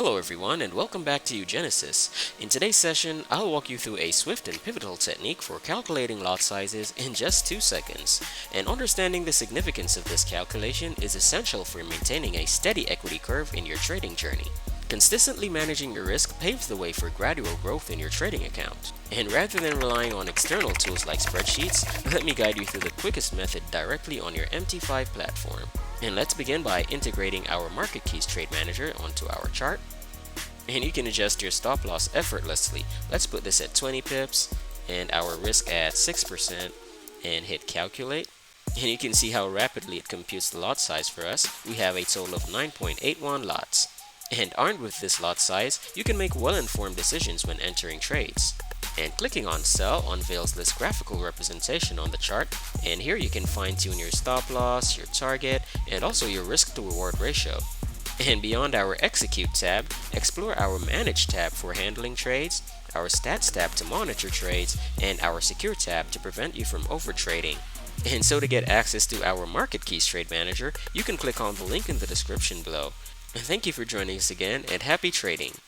Hello everyone and welcome back to uGenesys. In today's session, I'll walk you through a swift and pivotal technique for calculating lot sizes in just 2 seconds. And understanding the significance of this calculation is essential for maintaining a steady equity curve in your trading journey. Consistently managing your risk paves the way for gradual growth in your trading account. And rather than relying on external tools like spreadsheets, let me guide you through the quickest method directly on your MT5 platform. And let's begin by integrating our Market Keys Trade Manager onto our chart. And you can adjust your stop loss effortlessly. Let's put this at 20 pips and our risk at 6% and hit calculate. And you can see how rapidly it computes the lot size for us. We have a total of 9.81 lots. And armed with this lot size, you can make well-informed decisions when entering trades. And clicking on sell unveils this graphical representation on the chart, and here you can fine-tune your stop loss, your target, and also your risk to reward ratio. And beyond our execute tab, explore our manage tab for handling trades, our stats tab to monitor trades, and our secure tab to prevent you from overtrading. And so to get access to our Market Keys Trade Manager, you can click on the link in the description below. Thank you for joining us again and happy trading!